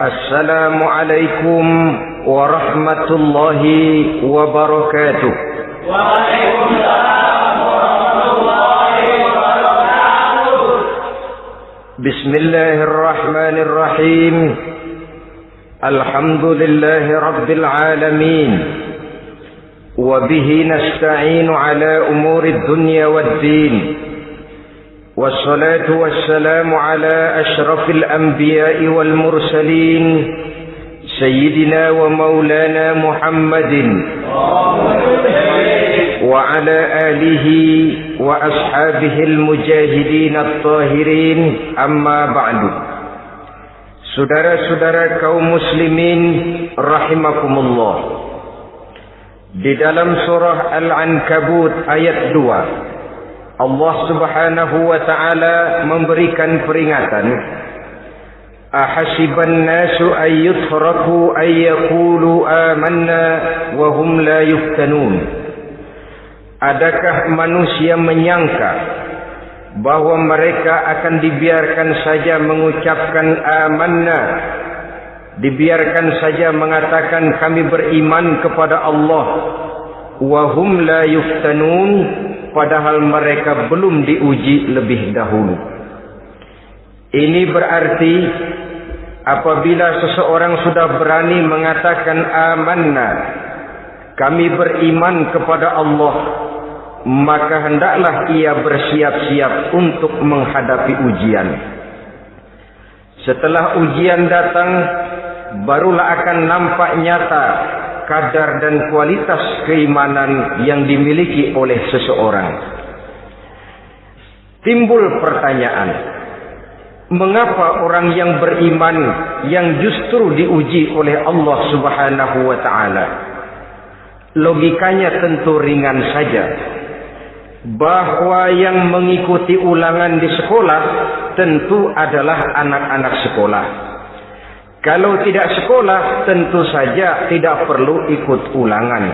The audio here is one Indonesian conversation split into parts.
Assalamualaikum warahmatullahi wabarakatuh. Waalaikumsalam warahmatullahi wabarakatuh. Bismillahirrahmanirrahim. Alhamdulillahi rabbil alamin. Wa bihi nasta'inu ala umuri dunya waddin. والصلاة والسلام على أشرف الأنبياء والمرسلين سيدنا ومولانا محمد وعلى آله وأصحابه المجاهدين الطاهرين أما بعد. Saudara-saudara kaum muslimin rahimakumullah. Di dalam surah Al-Ankabut ayat 2, Allah subhanahu wa ta'ala memberikan peringatan. Ahasiban nasu ayyutraku ayyakulu amanna wahum la yuftanun. Adakah manusia menyangka bahwa mereka akan dibiarkan saja mengucapkan amanna, dibiarkan saja mengatakan kami beriman kepada Allah, wahum la yuftanun, padahal mereka belum diuji lebih dahulu. Ini berarti apabila seseorang sudah berani mengatakan amanna, kami beriman kepada Allah, maka hendaklah ia bersiap-siap untuk menghadapi ujian. Setelah ujian datang, barulah akan nampak nyata kadar dan kualitas keimanan yang dimiliki oleh seseorang. Timbul pertanyaan, mengapa orang yang beriman yang justru diuji oleh Allah Subhanahu wa ta'ala? Logikanya tentu ringan saja, bahwa yang mengikuti ulangan di sekolah tentu adalah anak-anak sekolah. Kalau tidak sekolah, tentu saja tidak perlu ikut ulangan.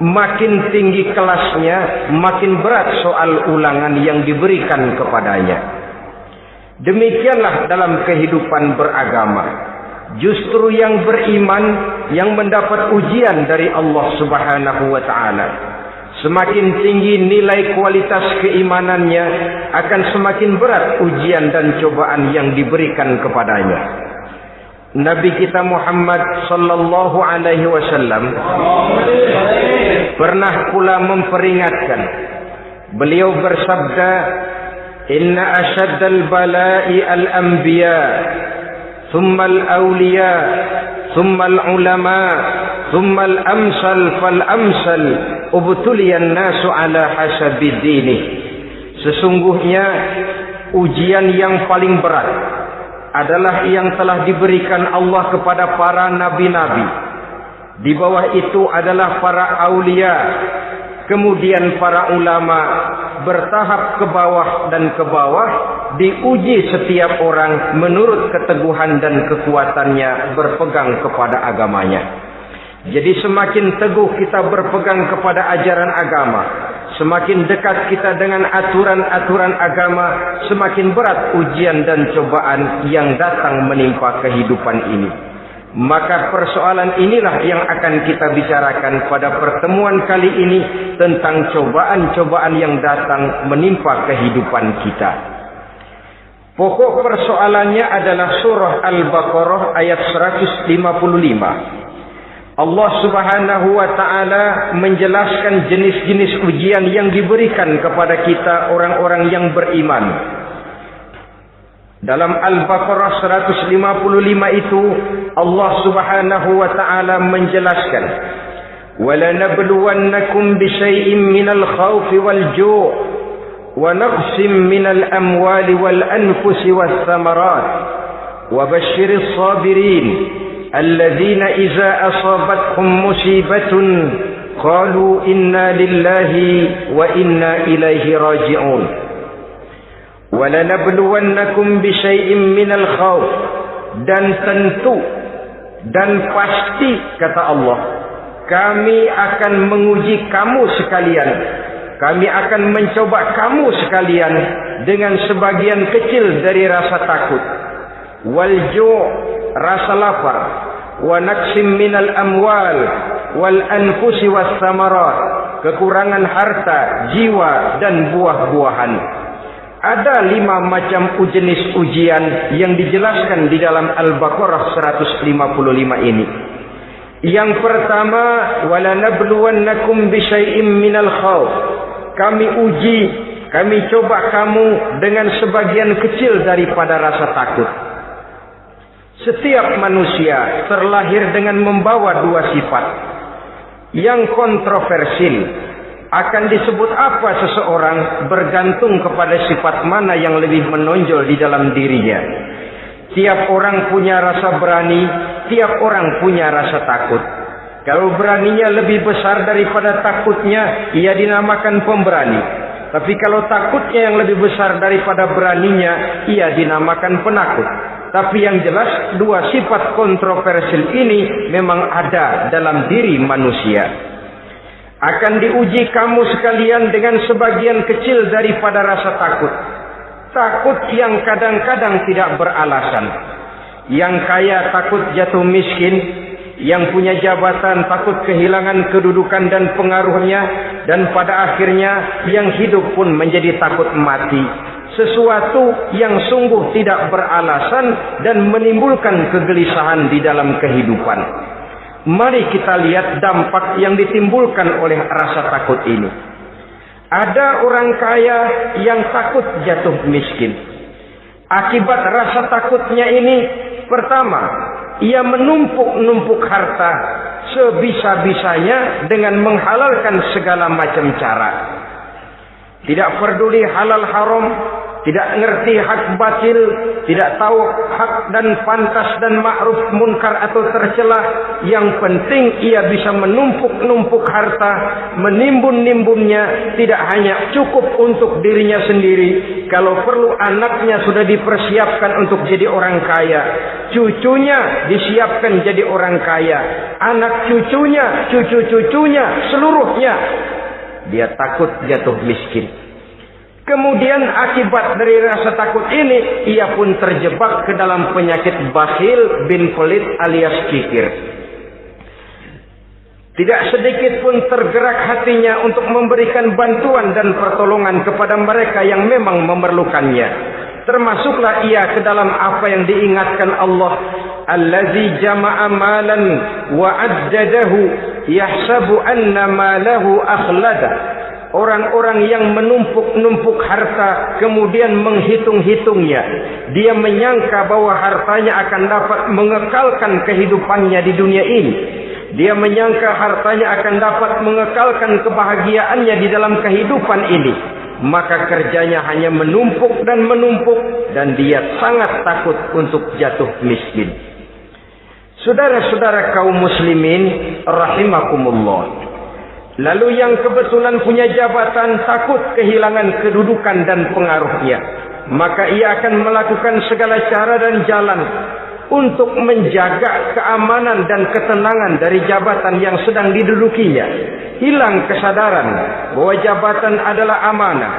Makin tinggi kelasnya, makin berat soal ulangan yang diberikan kepadanya. Demikianlah dalam kehidupan beragama. Justru yang beriman, yang mendapat ujian dari Allah Subhanahu wa ta'ala, semakin tinggi nilai kualitas keimanannya, akan semakin berat ujian dan cobaan yang diberikan kepadanya. Nabi kita Muhammad sallallahu alaihi wasallam pernah pula memperingatkan. Beliau bersabda, "Inna asyaddal bala'i al-anbiya, thumma al-awliya, thumma al-ulama, thumma al-amsal fal-amsal, ubtuliyan nasu ala hasabi dinih." Sesungguhnya ujian yang paling berat adalah yang telah diberikan Allah kepada para nabi-nabi. Di bawah itu adalah para aulia, kemudian para ulama, bertahap ke bawah dan ke bawah, diuji setiap orang menurut keteguhan dan kekuatannya berpegang kepada agamanya. Jadi semakin teguh kita berpegang kepada ajaran agama, semakin dekat kita dengan aturan-aturan agama, semakin berat ujian dan cobaan yang datang menimpa kehidupan ini. Maka persoalan inilah yang akan kita bicarakan pada pertemuan kali ini, tentang cobaan-cobaan yang datang menimpa kehidupan kita. Pokok persoalannya adalah surah Al-Baqarah ayat 155. Allah Subhanahu wa ta'ala menjelaskan jenis-jenis ujian yang diberikan kepada kita orang-orang yang beriman. Dalam Al-Baqarah 155 itu Allah Subhanahu wa ta'ala menjelaskan, وَلَنَبْلُوَنَّكُمْ بِشَيْءٍ مِّنَ الْخَوْفِ وَالْجُوعِ وَنَقْصٍ مِّنَ الْأَمْوَالِ وَالْأَنفُسِ وَالثَّمَرَاتِ وَبَشِّرِ الصَّابِرِينَ الذين إذا أصابتهم مصيبة قالوا إنا لله وإنا إليه راجعون ولنبلونكم بشيء من الخوف. Dan tentu dan pasti, kata Allah, kami akan menguji kamu sekalian, kami akan mencoba kamu sekalian dengan sebagian kecil dari rasa takut, walju', rasa lapar, wa naqsim minal amwal wal anfusi was samarat, kekurangan harta, jiwa dan buah-buahan. Ada 5 macam jenis ujian yang dijelaskan di dalam Al-Baqarah 155 ini. Yang pertama, walanabluwannakum bisyai'im minal khauf. Kami uji, kami coba kamu dengan sebagian kecil daripada rasa takut. Setiap manusia terlahir dengan membawa 2 sifat. Yang kontroversil, akan disebut apa seseorang bergantung kepada sifat mana yang lebih menonjol di dalam dirinya. Tiap orang punya rasa berani, tiap orang punya rasa takut. Kalau beraninya lebih besar daripada takutnya, ia dinamakan pemberani. Tapi kalau takutnya yang lebih besar daripada beraninya, ia dinamakan penakut. Tapi yang jelas 2 sifat kontroversial ini memang ada dalam diri manusia. Akan diuji kamu sekalian dengan sebagian kecil daripada rasa takut. Takut yang kadang-kadang tidak beralasan. Yang kaya takut jatuh miskin, yang punya jabatan takut kehilangan kedudukan dan pengaruhnya, dan pada akhirnya yang hidup pun menjadi takut mati. Sesuatu yang sungguh tidak beralasan dan menimbulkan kegelisahan di dalam kehidupan. Mari kita lihat dampak yang ditimbulkan oleh rasa takut ini. Ada orang kaya yang takut jatuh miskin. Akibat rasa takutnya ini, pertama, ia menumpuk-numpuk harta sebisa-bisanya dengan menghalalkan segala macam cara. Tidak peduli halal haram, tidak ngerti hak batil, tidak tahu hak dan pantas dan ma'ruf munkar atau tercela. Yang penting ia bisa menumpuk-numpuk harta, menimbun-nimbunnya. Tidak hanya cukup untuk dirinya sendiri, kalau perlu anaknya sudah dipersiapkan untuk jadi orang kaya, cucunya disiapkan jadi orang kaya, anak cucunya, cucu-cucunya, seluruhnya. Dia takut jatuh miskin. Kemudian akibat dari rasa takut ini, ia pun terjebak ke dalam penyakit bakhil bin pelit alias kikir. Tidak sedikit pun tergerak hatinya untuk memberikan bantuan dan pertolongan kepada mereka yang memang memerlukannya. Termasuklah ia ke dalam apa yang diingatkan Allah, allazi jama'a malan wa addadahu yahsabu anna malahu akhlada. Orang-orang yang menumpuk-numpuk harta kemudian menghitung-hitungnya. Dia menyangka bahwa hartanya akan dapat mengekalkan kehidupannya di dunia ini. Dia menyangka hartanya akan dapat mengekalkan kebahagiaannya di dalam kehidupan ini. Maka kerjanya hanya menumpuk dan menumpuk, dan dia sangat takut untuk jatuh miskin. Saudara-saudara kaum muslimin rahimakumullah. Lalu yang kebetulan punya jabatan takut kehilangan kedudukan dan pengaruhnya. Maka ia akan melakukan segala cara dan jalan untuk menjaga keamanan dan ketenangan dari jabatan yang sedang didudukinya. Hilang kesadaran bahwa jabatan adalah amanah.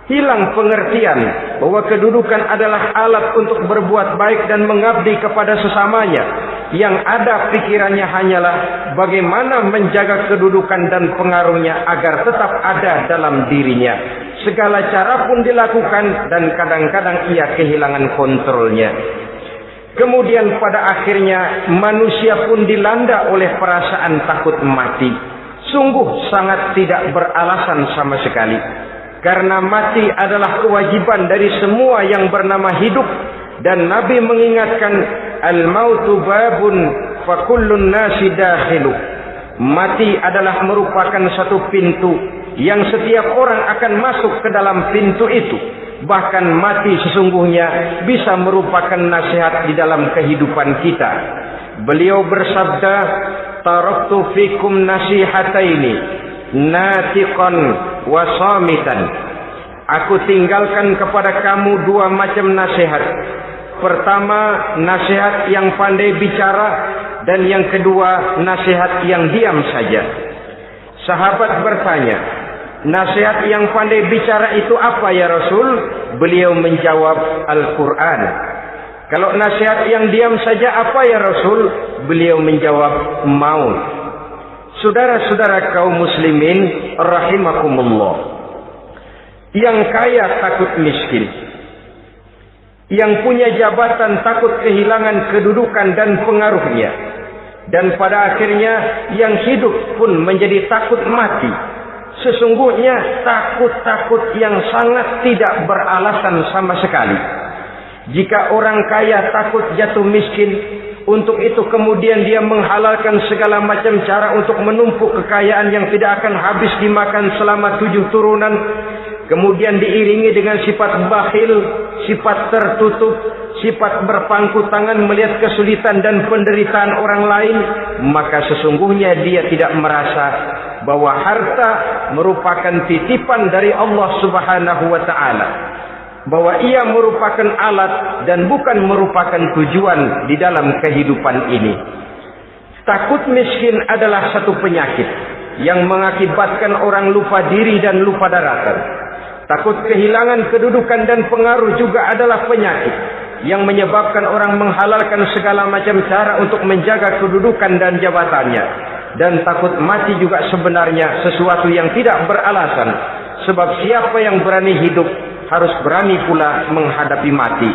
Hilang pengertian bahwa kedudukan adalah alat untuk berbuat baik dan mengabdi kepada sesamanya. Yang ada pikirannya hanyalah bagaimana menjaga kedudukan dan pengaruhnya agar tetap ada dalam dirinya. Segala cara pun dilakukan dan kadang-kadang ia kehilangan kontrolnya. Kemudian pada akhirnya manusia pun dilanda oleh perasaan takut mati. Sungguh sangat tidak beralasan sama sekali. Karena mati adalah kewajiban dari semua yang bernama hidup. Dan Nabi mengingatkan, al-mautu babun fa kullun nasi dakhilu. Mati adalah merupakan satu pintu yang setiap orang akan masuk ke dalam pintu itu. Bahkan mati sesungguhnya bisa merupakan nasihat di dalam kehidupan kita. Beliau bersabda, taraktu fikum nasihataini, natiqan wa samitan. Aku tinggalkan kepada kamu 2 macam nasihat. Pertama, nasihat yang pandai bicara, dan yang kedua, nasihat yang diam saja. Sahabat bertanya, nasihat yang pandai bicara itu apa ya Rasul? Beliau menjawab, Al-Quran. Kalau nasihat yang diam saja apa ya Rasul? Beliau menjawab, maut. Saudara-saudara kaum muslimin rahimakumullah, yang kaya takut miskin, yang punya jabatan takut kehilangan kedudukan dan pengaruhnya, dan pada akhirnya yang hidup pun menjadi takut mati. Sesungguhnya takut-takut yang sangat tidak beralasan sama sekali. Jika orang kaya takut jatuh miskin, untuk itu kemudian dia menghalalkan segala macam cara untuk menumpuk kekayaan yang tidak akan habis dimakan selama 7 turunan, kemudian diiringi dengan sifat bakhil, sifat tertutup, sifat berpangku tangan melihat kesulitan dan penderitaan orang lain, maka sesungguhnya dia tidak merasa bahwa harta merupakan titipan dari Allah Subhanahu wa taala, bahwa ia merupakan alat dan bukan merupakan tujuan di dalam kehidupan ini. Takut miskin adalah satu penyakit yang mengakibatkan orang lupa diri dan lupa daratan. Takut kehilangan kedudukan dan pengaruh juga adalah penyakit yang menyebabkan orang menghalalkan segala macam cara untuk menjaga kedudukan dan jabatannya. Dan takut mati juga sebenarnya sesuatu yang tidak beralasan, sebab siapa yang berani hidup harus berani pula menghadapi mati.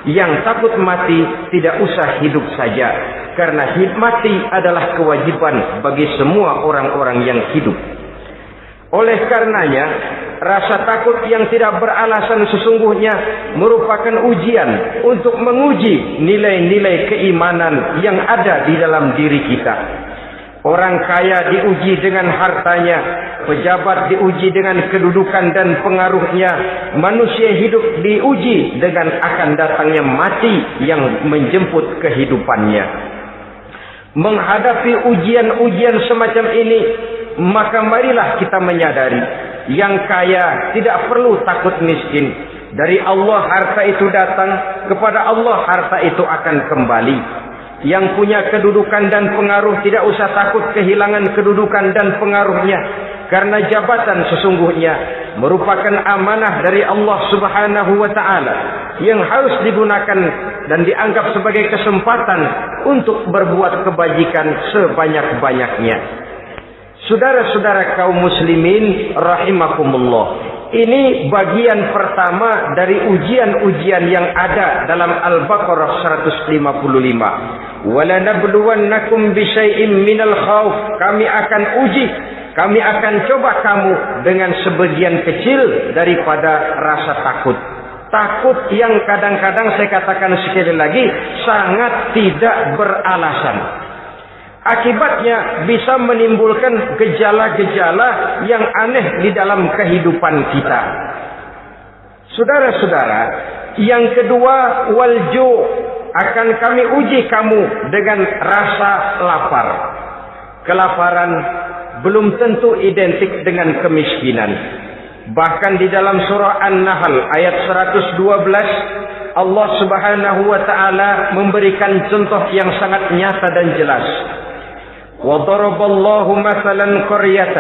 Yang takut mati tidak usah hidup saja, karena mati adalah kewajiban bagi semua orang-orang yang hidup. Oleh karenanya, rasa takut yang tidak beralasan sesungguhnya merupakan ujian untuk menguji nilai-nilai keimanan yang ada di dalam diri kita. Orang kaya diuji dengan hartanya, pejabat diuji dengan kedudukan dan pengaruhnya, manusia hidup diuji dengan akan datangnya mati yang menjemput kehidupannya. Menghadapi ujian-ujian semacam ini, maka marilah kita menyadari, yang kaya tidak perlu takut miskin. Dari Allah harta itu datang, kepada Allah harta itu akan kembali. Yang punya kedudukan dan pengaruh tidak usah takut kehilangan kedudukan dan pengaruhnya, karena jabatan sesungguhnya merupakan amanah dari Allah Subhanahu wa taala yang harus digunakan dan dianggap sebagai kesempatan untuk berbuat kebajikan sebanyak-banyaknya. Saudara-saudara kaum muslimin rahimakumullah, ini bagian pertama dari ujian-ujian yang ada dalam Al-Baqarah 155. Walanabluwannakum bisyai'im minal khauf. Kami akan uji, kami akan coba kamu dengan sebagian kecil daripada rasa takut. Takut yang kadang-kadang saya katakan sekali lagi sangat tidak beralasan. Akibatnya bisa menimbulkan gejala-gejala yang aneh di dalam kehidupan kita. Saudara-saudara, yang kedua, walju, akan kami uji kamu dengan rasa lapar. Kelaparan belum tentu identik dengan kemiskinan. Bahkan di dalam surah An-Nahl ayat 112, Allah Subhanahu wa taala memberikan contoh yang sangat nyata dan jelas. وَضَرَبَ اللَّهُ مَثَلًا قَرْيَةً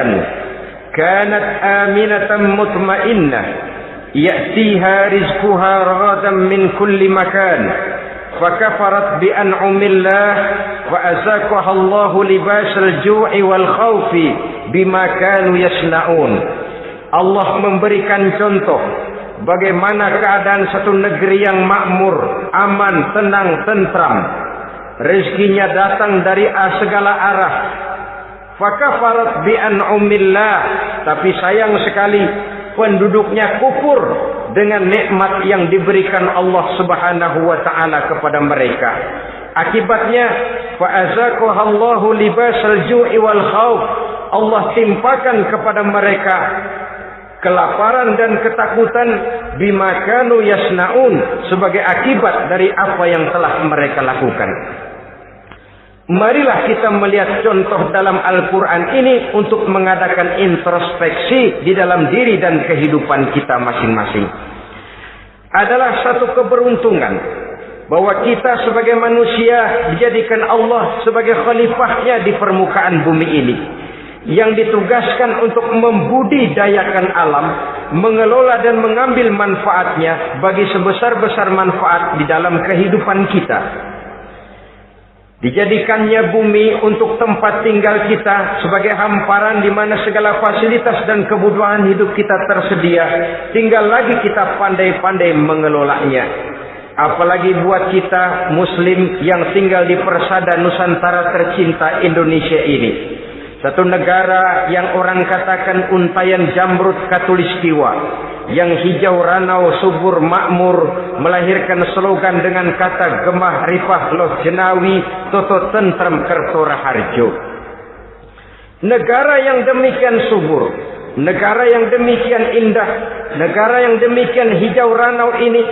كَانَتْ آمِنَةً مُطْمَئِنَّةً يَأْتِيهَا رِزْقُهَا رَغَدًا مِنْ كُلِّ مَكَانٍ فَكَفَرَتْ بِأَنْعُمِ اللَّهِ فَأَذَاقَهَا اللَّهُ لِبَاسَ الْجُوعِ وَالْخَوْفِ بِمَا كَانُوا يَصْنَعُونَ. Allah memberikan contoh bagaimana keadaan satu negeri yang makmur, aman, tenang, tentram. Rezekinya datang dari segala arah. Fakafarat bi an'umillah, tapi sayang sekali penduduknya kufur dengan nikmat yang diberikan Allah Subhanahu wa taala kepada mereka. Akibatnya fa'azaqahallahu libasal ju'i wal khauf. Allah timpakan kepada mereka kelaparan dan ketakutan bima kanu yasnaun, sebagai akibat dari apa yang telah mereka lakukan. Marilah kita melihat contoh dalam Al-Quran ini untuk mengadakan introspeksi di dalam diri dan kehidupan kita masing-masing. Adalah satu keberuntungan bahwa kita sebagai manusia dijadikan Allah sebagai khalifahnya di permukaan bumi ini. yang ditugaskan untuk membudidayakan alam, mengelola dan mengambil manfaatnya bagi sebesar-besar manfaat di dalam kehidupan kita. Dijadikannya bumi untuk tempat tinggal kita sebagai hamparan di mana segala fasilitas dan kebutuhan hidup kita tersedia. Tinggal lagi kita pandai-pandai mengelolanya. Apalagi buat kita Muslim yang tinggal di persada Nusantara tercinta Indonesia ini. Satu negara yang orang katakan untayan jamrut katulistiwa, yang hijau ranau subur makmur, melahirkan slogan dengan kata gemah rifah loh jenawi toto tentrem kerto raharjo. Negara yang demikian subur, negara yang demikian indah, negara yang demikian hijau ranau ini,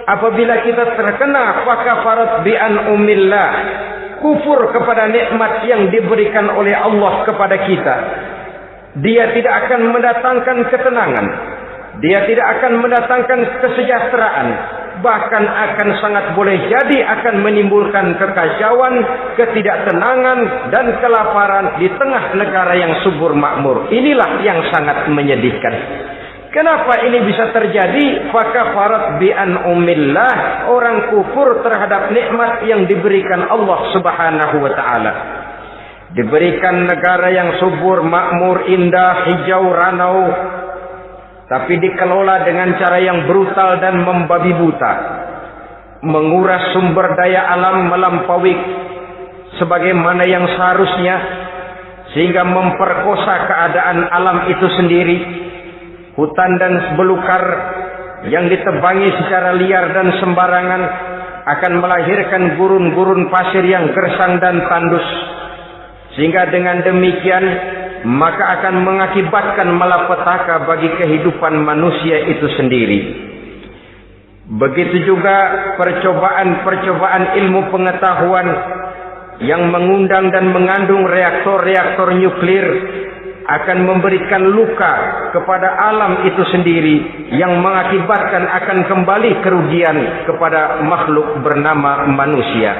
apabila kita terkena fakafarat bi an umillah, kufur kepada nikmat yang diberikan oleh Allah kepada kita, dia tidak akan mendatangkan ketenangan, dia tidak akan mendatangkan kesejahteraan, bahkan akan sangat boleh jadi akan menimbulkan kekacauan, ketidaktenangan dan kelaparan di tengah negara yang subur makmur. Inilah yang sangat menyedihkan. Kenapa ini bisa terjadi? Fakafarat bi an umillah, orang kufur terhadap nikmat yang diberikan Allah Subhanahu wa taala. Diberikan negara yang subur, makmur, indah, hijau ranau, tapi dikelola dengan cara yang brutal dan membabi buta. Menguras sumber daya alam melampaui sebagaimana yang seharusnya, sehingga memperkosa keadaan alam itu sendiri. Hutan dan belukar yang ditebangi secara liar dan sembarangan akan melahirkan gurun-gurun pasir yang gersang dan tandus. Sehingga dengan demikian maka akan mengakibatkan malapetaka bagi kehidupan manusia itu sendiri. Begitu juga percobaan-percobaan ilmu pengetahuan yang mengundang dan mengandung reaktor-reaktor nuklir akan memberikan luka kepada alam itu sendiri, yang mengakibatkan akan kembali kerugian kepada makhluk bernama manusia.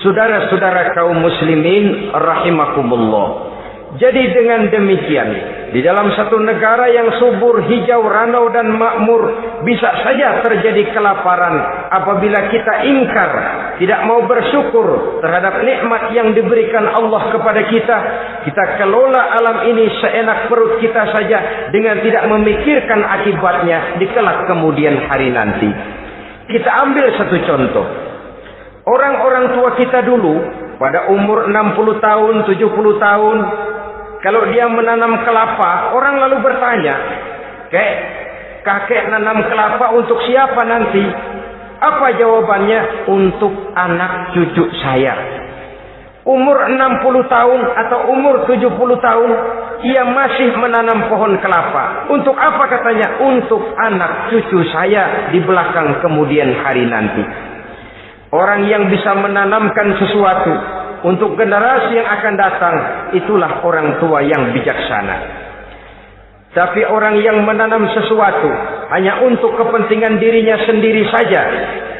Saudara-saudara kaum muslimin rahimakumullah. Jadi dengan demikian, di dalam satu negara yang subur, hijau, ranau dan makmur, bisa saja terjadi kelaparan apabila kita ingkar, tidak mau bersyukur terhadap nikmat yang diberikan Allah kepada kita. Kita kelola alam ini seenak perut kita saja dengan tidak memikirkan akibatnya di kelak kemudian hari nanti. Kita ambil satu contoh. Orang-orang tua kita dulu pada umur 60 tahun, 70 tahun, kalau dia menanam kelapa, orang lalu bertanya, kakek nanam kelapa untuk siapa nanti? Apa jawabannya? Untuk anak cucu saya. Umur 60 tahun atau umur 70 tahun, ia masih menanam pohon kelapa. Untuk apa katanya? Untuk anak cucu saya di belakang kemudian hari nanti. Orang yang bisa menanamkan sesuatu untuk generasi yang akan datang, itulah orang tua yang bijaksana. Tapi orang yang menanam sesuatu hanya untuk kepentingan dirinya sendiri saja,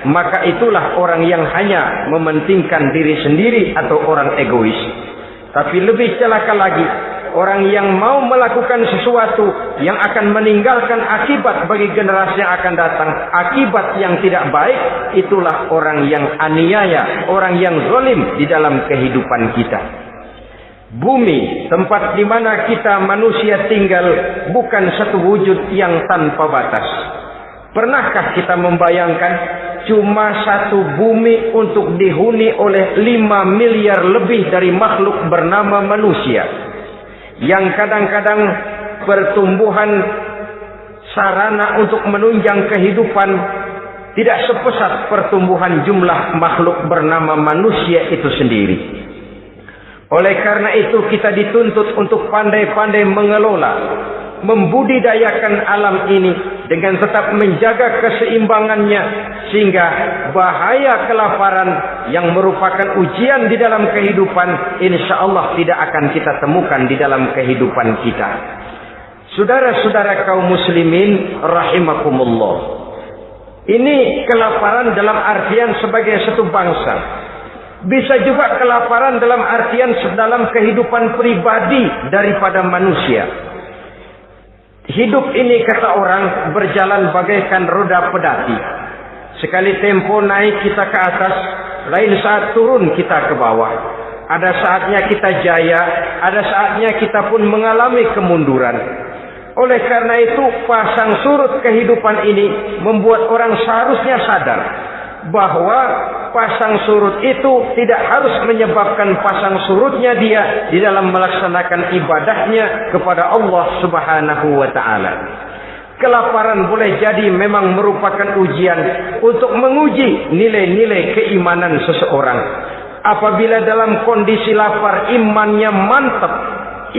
maka itulah orang yang hanya mementingkan diri sendiri atau orang egois. Tapi lebih celaka lagi, orang yang mau melakukan sesuatu yang akan meninggalkan akibat bagi generasi yang akan datang, akibat yang tidak baik, itulah orang yang aniaya, orang yang zalim di dalam kehidupan kita. Bumi, tempat di mana kita manusia tinggal, bukan satu wujud yang tanpa batas. Pernahkah kita membayangkan cuma satu bumi untuk dihuni oleh 5 miliar lebih dari makhluk bernama manusia, yang kadang-kadang pertumbuhan sarana untuk menunjang kehidupan tidak sepesat pertumbuhan jumlah makhluk bernama manusia itu sendiri. Oleh karena itu kita dituntut untuk pandai-pandai mengelola, membudidayakan alam ini dengan tetap menjaga keseimbangannya, sehingga bahaya kelaparan yang merupakan ujian di dalam kehidupan, insya Allah tidak akan kita temukan di dalam kehidupan kita. Saudara-saudara kaum muslimin rahimakumullah. Ini kelaparan dalam artian sebagai satu bangsa. Bisa juga kelaparan dalam artian dalam kehidupan pribadi daripada manusia. Hidup ini, kata orang, berjalan bagaikan roda pedati. Sekali tempo naik kita ke atas, lain saat turun kita ke bawah. Ada saatnya kita jaya, ada saatnya kita pun mengalami kemunduran. Oleh karena itu, pasang surut kehidupan ini membuat orang seharusnya sadar bahwa pasang surut itu tidak harus menyebabkan pasang surutnya dia di dalam melaksanakan ibadahnya kepada Allah Subhanahu wa ta'ala. Kelaparan boleh jadi memang merupakan ujian untuk menguji nilai-nilai keimanan seseorang. Apabila dalam kondisi lapar imannya mantap,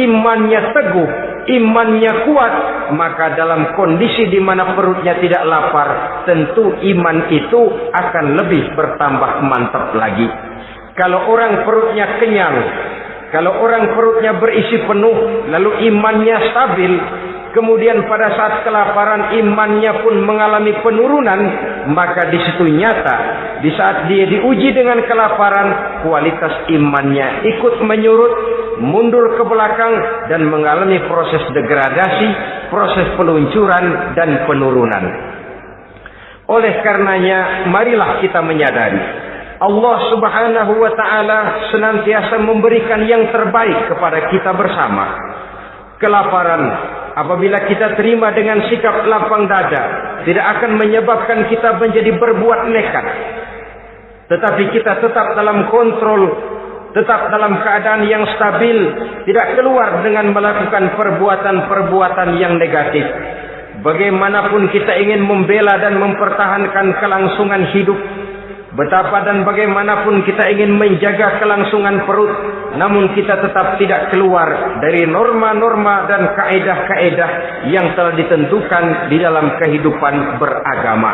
imannya teguh, imannya kuat, maka dalam kondisi di mana perutnya tidak lapar, tentu iman itu akan lebih bertambah mantap lagi. Kalau orang perutnya kenyang, kalau orang perutnya berisi penuh, lalu imannya stabil, kemudian pada saat kelaparan imannya pun mengalami penurunan, maka di situ nyata, di saat dia diuji dengan kelaparan, kualitas imannya ikut menyurut, mundur ke belakang, dan mengalami proses degradasi, proses peluncuran dan penurunan. Oleh karenanya, marilah kita menyadari Allah Subhanahu wa ta'ala senantiasa memberikan yang terbaik kepada kita bersama. Kelaparan, apabila kita terima dengan sikap lapang dada, tidak akan menyebabkan kita menjadi berbuat nekat. Tetapi kita tetap dalam kontrol, tetap dalam keadaan yang stabil, tidak keluar dengan melakukan perbuatan-perbuatan yang negatif. Bagaimanapun kita ingin membela dan mempertahankan kelangsungan hidup, betapa dan bagaimanapun kita ingin menjaga kelangsungan perut, namun kita tetap tidak keluar dari norma-norma dan kaedah-kaedah yang telah ditentukan di dalam kehidupan beragama.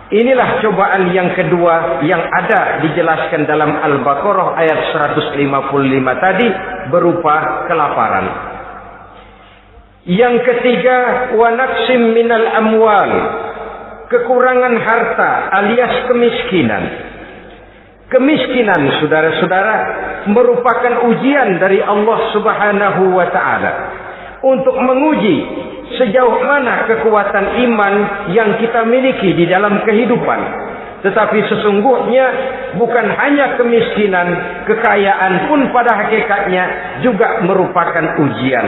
Inilah cobaan yang kedua yang ada dijelaskan dalam Al-Baqarah ayat 155 tadi, berupa kelaparan. Yang ketiga, wa naqsim minal amwal, kekurangan harta alias kemiskinan. Kemiskinan, saudara-saudara, merupakan ujian dari Allah Subhanahu wa ta'ala untuk menguji sejauh mana kekuatan iman yang kita miliki di dalam kehidupan. Tetapi sesungguhnya bukan hanya kemiskinan, kekayaan pun pada hakikatnya juga merupakan ujian.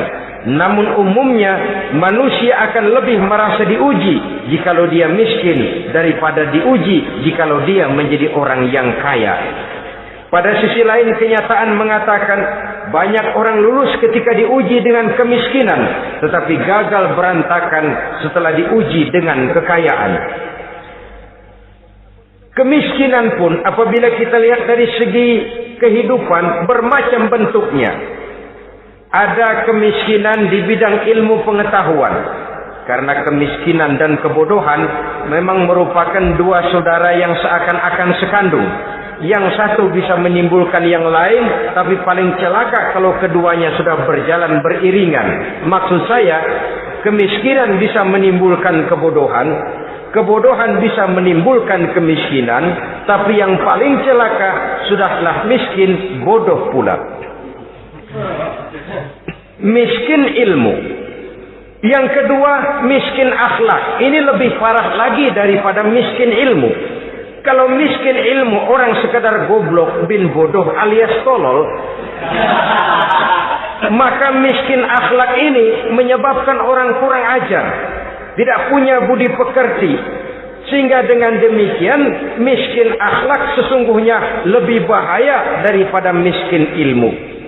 Namun umumnya manusia akan lebih merasa diuji jikalau dia miskin daripada diuji jikalau dia menjadi orang yang kaya. Pada sisi lain, kenyataan mengatakan banyak orang lulus ketika diuji dengan kemiskinan, tetapi gagal berantakan setelah diuji dengan kekayaan. Kemiskinan pun apabila kita lihat dari segi kehidupan bermacam bentuknya. Ada kemiskinan di bidang ilmu pengetahuan. Karena kemiskinan dan kebodohan memang merupakan dua saudara yang seakan-akan sekandung. Yang satu bisa menimbulkan yang lain, tapi paling celaka kalau keduanya sudah berjalan beriringan. Maksud saya, kemiskinan bisa menimbulkan kebodohan, kebodohan bisa menimbulkan kemiskinan, tapi yang paling celaka sudahlah miskin, bodoh pula. Miskin ilmu. Yang kedua, miskin akhlak. Ini lebih parah lagi daripada miskin ilmu. Kalau miskin ilmu, orang sekadar goblok bin bodoh alias tolol, maka miskin akhlak ini menyebabkan orang kurang ajar, tidak punya budi pekerti. Sehingga dengan demikian miskin akhlak sesungguhnya lebih bahaya daripada miskin ilmu.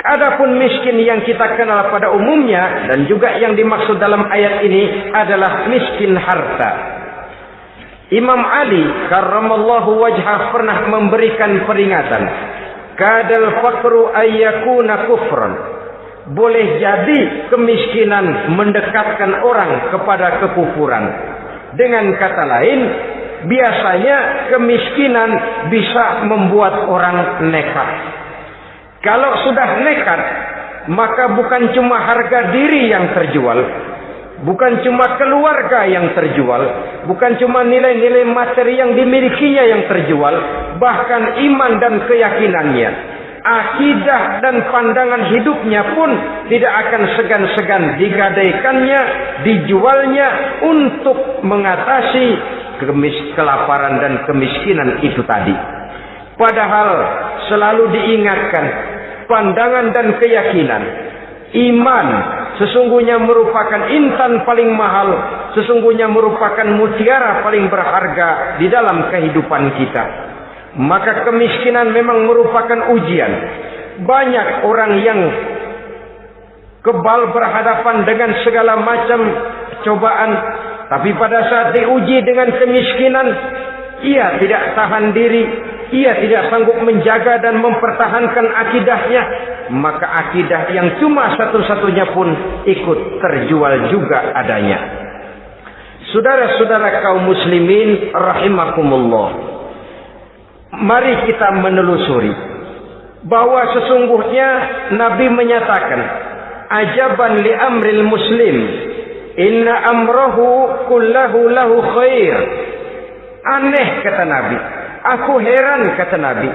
Adapun miskin yang kita kenal pada umumnya dan juga yang dimaksud dalam ayat ini adalah miskin harta. Imam Ali karramallahu wajhah pernah memberikan peringatan, kadal faqru ayyakuna kufran. Boleh jadi kemiskinan mendekatkan orang kepada kekufuran. Dengan kata lain, biasanya kemiskinan bisa membuat orang nekat. Kalau sudah nekat, maka bukan cuma harga diri yang terjual, Bukan cuma keluarga yang terjual, bukan cuma nilai-nilai materi yang dimilikinya yang terjual, bahkan iman dan keyakinannya, akidah dan pandangan hidupnya pun tidak akan segan-segan digadaikannya, dijualnya untuk mengatasi kelaparan dan kemiskinan itu tadi. Padahal selalu diingatkan, pandangan dan keyakinan, iman sesungguhnya merupakan intan paling mahal, sesungguhnya merupakan mutiara paling berharga di dalam kehidupan kita. Maka kemiskinan memang merupakan ujian. Banyak orang yang kebal berhadapan dengan segala macam cobaan, tapi pada saat diuji dengan kemiskinan, ia tidak tahan diri, ia tidak sanggup menjaga dan mempertahankan akidahnya, maka akidah yang cuma satu-satunya pun ikut terjual juga adanya. Saudara-saudara kaum muslimin rahimakumullah, mari kita menelusuri bahwa sesungguhnya Nabi menyatakan, ajaban li amril muslim, inna amrahu kullahu lahu khair. Aneh kata Nabi, aku heran kata Nabi,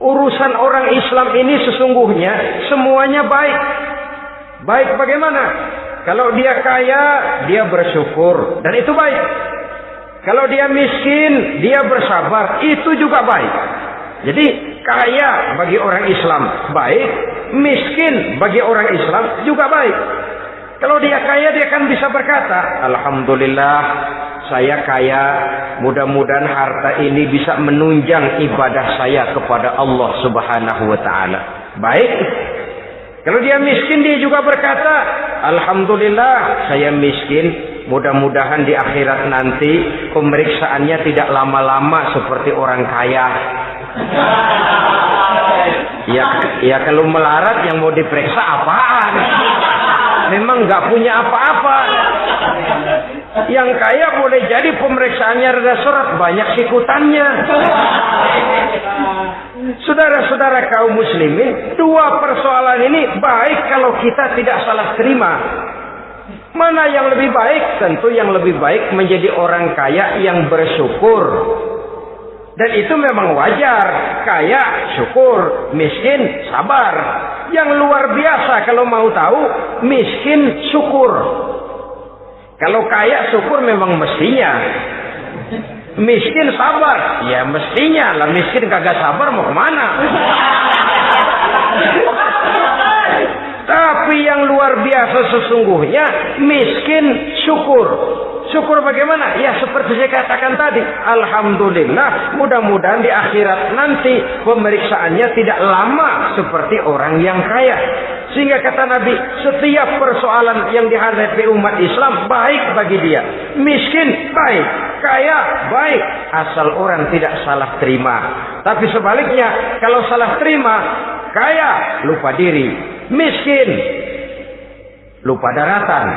urusan orang Islam ini sesungguhnya semuanya baik. Baik bagaimana? Kalau dia kaya, dia bersyukur, dan itu baik. Kalau dia miskin, dia bersabar, itu juga baik. Jadi kaya bagi orang Islam baik, miskin bagi orang Islam juga baik. Kalau dia kaya, dia kan bisa berkata, alhamdulillah saya kaya, mudah-mudahan harta ini bisa menunjang ibadah saya kepada Allah Subhanahu wa taala. Baik. Kalau dia miskin, dia juga berkata, alhamdulillah saya miskin, mudah-mudahan di akhirat nanti pemeriksaannya tidak lama-lama seperti orang kaya. Ya kalau melarat yang mau diperiksa apaan? Memang nggak punya apa-apa. Yang kaya boleh jadi pemeriksaannya rada surat, banyak sikutannya. Saudara-saudara kaum muslimin, dua persoalan ini baik kalau kita tidak salah terima. Mana yang lebih baik? Tentu yang lebih baik menjadi orang kaya yang bersyukur. Dan itu memang wajar. Kaya syukur, miskin sabar. Yang luar biasa kalau mau tahu, miskin syukur. Kalau kaya syukur memang mestinya. Miskin sabar, ya mestinya lah. Miskin kagak sabar mau kemana? Tapi yang luar biasa sesungguhnya miskin syukur. Syukur bagaimana? Ya seperti saya katakan tadi, alhamdulillah, mudah-mudahan di akhirat nanti pemeriksaannya tidak lama seperti orang yang kaya. Sehingga kata Nabi, setiap persoalan yang dihadapi umat Islam baik bagi dia. Miskin baik, kaya baik, asal orang tidak salah terima. Tapi sebaliknya, kalau salah terima, kaya lupa diri, miskin lupa daratan.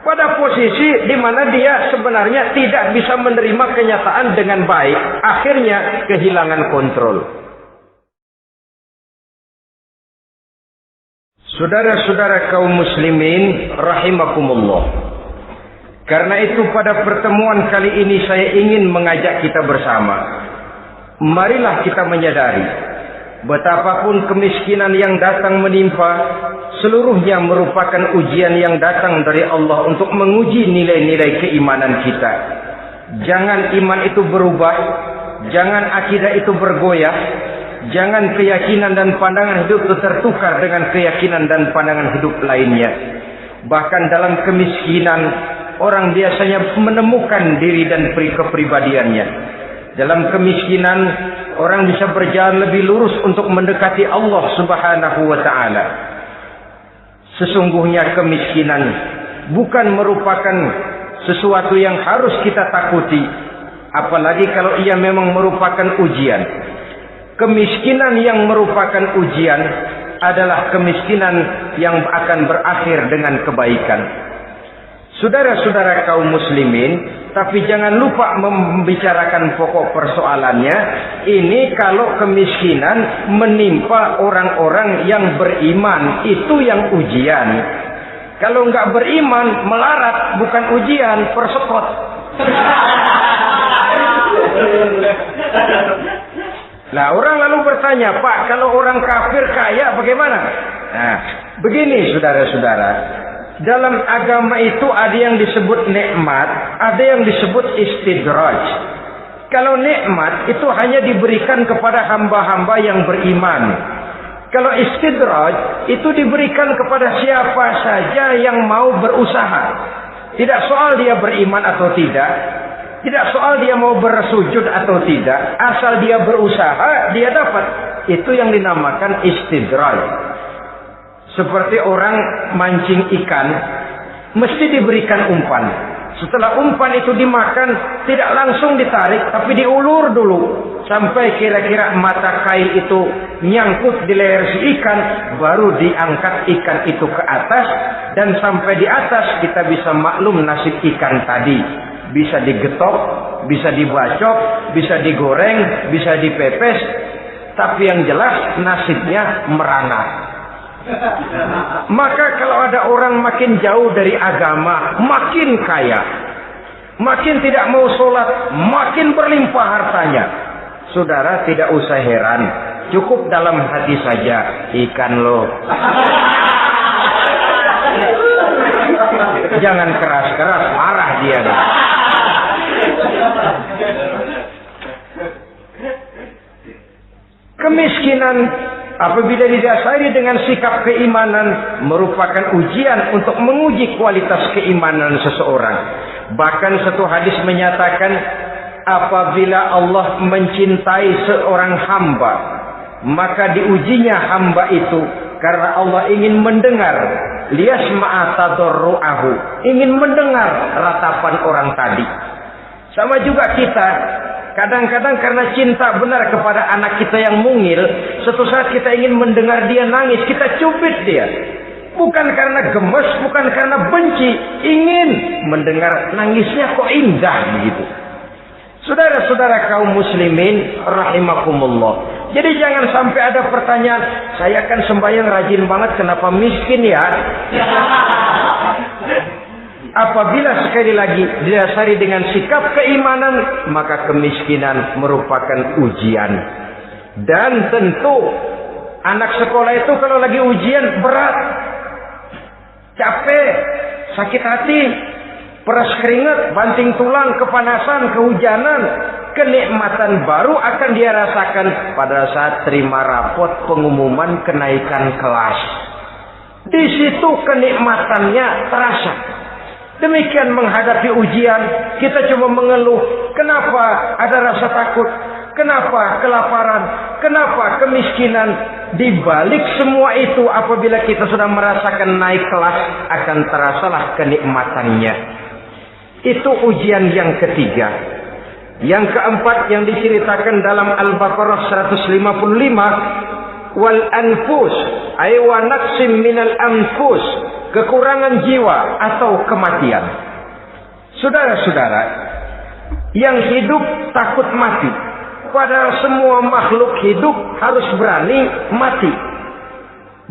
Pada posisi di mana dia sebenarnya tidak bisa menerima kenyataan dengan baik, akhirnya kehilangan kontrol. Saudara-saudara kaum muslimin rahimakumullah. Karena itu pada pertemuan kali ini saya ingin mengajak kita bersama. Marilah kita menyadari betapapun kemiskinan yang datang menimpa, seluruhnya merupakan ujian yang datang dari Allah untuk menguji nilai-nilai keimanan kita. Jangan iman itu berubah, jangan akidah itu bergoyah, jangan keyakinan dan pandangan hidup itu tertukar dengan keyakinan dan pandangan hidup lainnya. Bahkan dalam kemiskinan, orang biasanya menemukan diri dan kepribadiannya. Dalam kemiskinan, orang bisa berjalan lebih lurus untuk mendekati Allah Subhanahu wa ta'ala. Sesungguhnya kemiskinan bukan merupakan sesuatu yang harus kita takuti, apalagi kalau ia memang merupakan ujian. Kemiskinan yang merupakan ujian adalah kemiskinan yang akan berakhir dengan kebaikan. Saudara-saudara kaum muslimin, tapi jangan lupa membicarakan pokok persoalannya. Ini kalau kemiskinan menimpa orang-orang yang beriman, itu yang ujian. Kalau nggak beriman, melarat, bukan ujian, persekot. Nah, orang lalu bertanya, Pak, kalau orang kafir kaya bagaimana? Nah, begini saudara-saudara. Dalam agama itu ada yang disebut nikmat, ada yang disebut istidraj. Kalau nikmat itu hanya diberikan kepada hamba-hamba yang beriman. Kalau istidraj itu diberikan kepada siapa saja yang mau berusaha. Tidak soal dia beriman atau tidak. Tidak soal dia mau bersujud atau tidak. Asal dia berusaha, dia dapat. Itu yang dinamakan istidraj. Seperti orang mancing ikan, mesti diberikan umpan. Setelah umpan itu dimakan, tidak langsung ditarik, tapi diulur dulu. Sampai kira-kira mata kail itu nyangkut di leher si ikan, baru diangkat ikan itu ke atas. Dan sampai di atas kita bisa maklum nasib ikan tadi. Bisa digetok, bisa dibacok, bisa digoreng, bisa dipepes. Tapi yang jelas nasibnya merana. Maka kalau ada orang makin jauh dari agama, makin kaya, makin tidak mau sholat, makin berlimpah hartanya, saudara tidak usah heran, cukup dalam hati saja, ikan lo. Jangan keras-keras, marah dia. Kemiskinan apabila didasari dengan sikap keimanan merupakan ujian untuk menguji kualitas keimanan seseorang. Bahkan satu hadis menyatakan apabila Allah mencintai seorang hamba, maka diujinya hamba itu karena Allah ingin mendengar liyasma'a tadarru'ahu, ingin mendengar ratapan orang tadi. Sama juga kita, kadang-kadang karena cinta benar kepada anak kita yang mungil, suatu saat kita ingin mendengar dia nangis, kita cubit dia. Bukan karena gemes, bukan karena benci, ingin mendengar nangisnya kok indah begitu. Saudara-saudara kaum muslimin rahimakumullah. Jadi jangan sampai ada pertanyaan, saya kan sembahyang rajin banget, kenapa miskin ya? Apabila sekali lagi didasari dengan sikap keimanan, maka kemiskinan merupakan ujian. Dan tentu anak sekolah itu kalau lagi ujian berat, capek, sakit hati, peras keringat, banting tulang, kepanasan, kehujanan, kenikmatan baru akan dia rasakan pada saat terima rapot pengumuman kenaikan kelas. Di situ kenikmatannya terasa. Demikian menghadapi ujian, kita cuma mengeluh, kenapa ada rasa takut, kenapa kelaparan, kenapa kemiskinan. Di balik semua itu, apabila kita sudah merasakan naik kelas, akan terasalah kenikmatannya. Itu ujian yang ketiga. Yang keempat yang diceritakan dalam Al-Baqarah 155, wal anfus ay wa naqsim minal anfus, kekurangan jiwa atau kematian. Saudara-saudara, yang hidup takut mati, padahal semua makhluk hidup harus berani mati.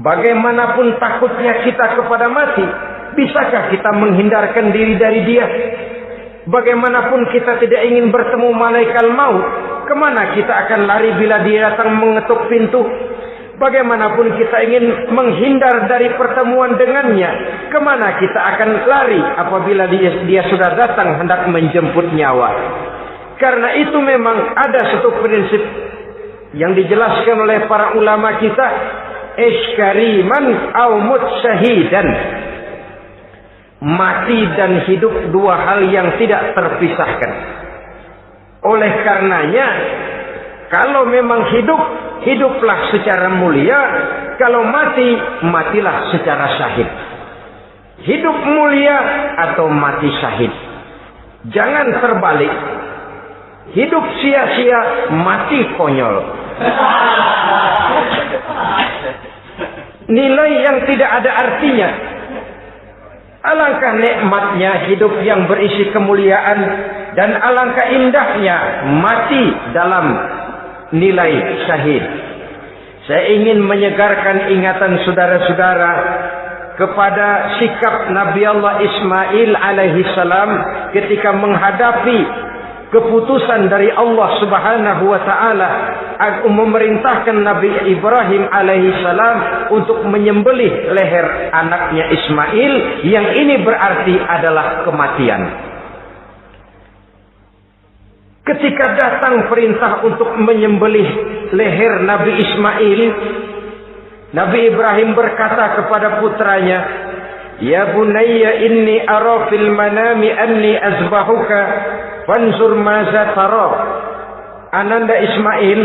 Bagaimanapun takutnya kita kepada mati, bisakah kita menghindarkan diri dari dia? Bagaimanapun kita tidak ingin bertemu malaikat maut, kemana kita akan lari bila dia datang mengetuk pintu? Bagaimanapun kita ingin menghindar dari pertemuan dengannya, kemana kita akan lari apabila dia sudah datang hendak menjemput nyawa? Karena itu memang ada satu prinsip yang dijelaskan oleh para ulama kita, iskariman au mut syahidan. Mati dan hidup dua hal yang tidak terpisahkan. Oleh karenanya, kalau memang hidup, hiduplah secara mulia. Kalau mati, matilah secara syahid. Hidup mulia atau mati syahid. Jangan terbalik. Hidup sia-sia, mati konyol. Nilai yang tidak ada artinya. Alangkah nikmatnya hidup yang berisi kemuliaan, dan alangkah indahnya mati dalam nilai syahid. Saya ingin menyegarkan ingatan saudara-saudara kepada sikap Nabi Allah Ismail alaihi salam ketika menghadapi keputusan dari Allah Subhanahu wa taala memerintahkan Nabi Ibrahim alaihi salam untuk menyembelih leher anaknya Ismail, yang ini berarti adalah kematian. Ketika datang perintah untuk menyembelih leher Nabi Ismail, Nabi Ibrahim berkata kepada putranya, "Ya bunayya inni ara fil manami anni azbahuka fanzur maza tara." Ananda Ismail,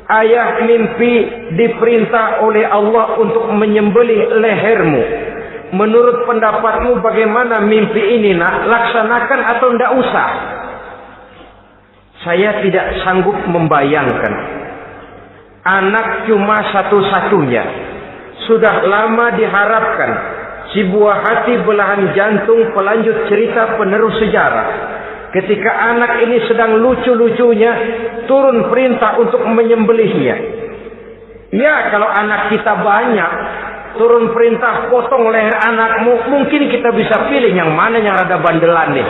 ayah mimpi diperintah oleh Allah untuk menyembelih lehermu. Menurut pendapatmu bagaimana mimpi ini nak? Laksanakan atau tidak usah? Saya tidak sanggup membayangkan. Anak cuma satu-satunya. Sudah lama diharapkan. Si buah hati belahan jantung pelanjut cerita penerus sejarah. Ketika anak ini sedang lucu-lucunya, turun perintah untuk menyembelihnya. Ya, kalau anak kita banyak, turun perintah potong leher anakmu, mungkin kita bisa pilih yang mana yang rada bandelan nih.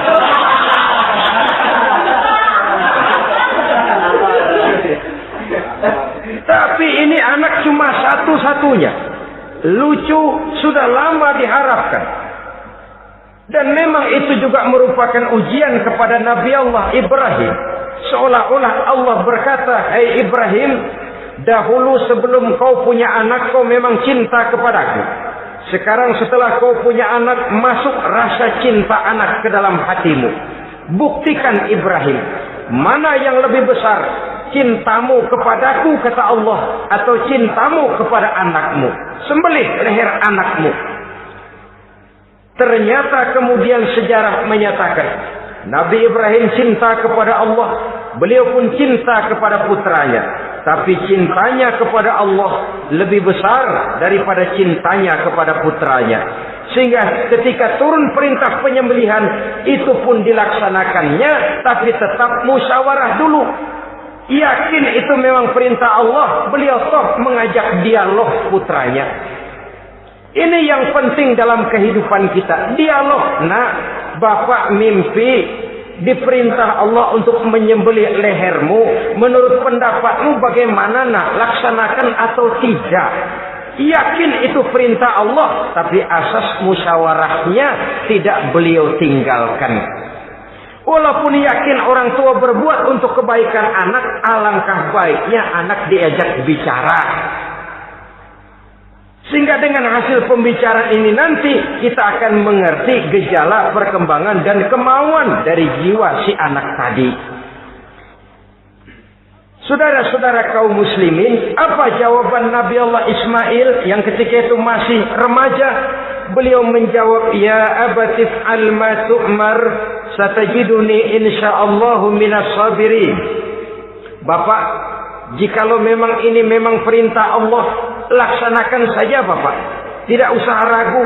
Tapi ini anak cuma satu-satunya. Lucu, sudah lama diharapkan. Dan memang itu juga merupakan ujian kepada Nabi Allah Ibrahim. Seolah-olah Allah berkata, "Hai Ibrahim, dahulu sebelum kau punya anak, kau memang cinta kepadaku. Sekarang setelah kau punya anak, masuk rasa cinta anak ke dalam hatimu. Buktikan Ibrahim, mana yang lebih besar, cintamu kepadaku, kata Allah, atau cintamu kepada anakmu. Sembelih leher anakmu." Ternyata kemudian sejarah menyatakan Nabi Ibrahim cinta kepada Allah, beliau pun cinta kepada putranya, tapi cintanya kepada Allah lebih besar daripada cintanya kepada putranya. Sehingga ketika turun perintah penyembelihan, itu pun dilaksanakannya, tapi tetap musyawarah dulu. Yakin itu memang perintah Allah, beliau toh mengajak dialog putranya. Ini yang penting dalam kehidupan kita. Dialog. Nah, bapak mimpi diperintah Allah untuk menyembelih lehermu. Menurut pendapatmu bagaimana nak? Laksanakan atau tidak? Yakin itu perintah Allah, tapi asas musyawarahnya tidak beliau tinggalkan. Walaupun yakin orang tua berbuat untuk kebaikan anak, alangkah baiknya anak diajak bicara. Sehingga dengan hasil pembicaraan ini nanti kita akan mengerti gejala perkembangan dan kemauan dari jiwa si anak tadi. Saudara-saudara kaum muslimin, apa jawaban Nabi Allah Ismail yang ketika itu masih remaja? Beliau menjawab, "Ya abatif al-ma tu'mar, satajiduni insyaallahu minas sabirin." Bapak, jikalau memang ini memang perintah Allah, laksanakan saja Bapak. Tidak usah ragu.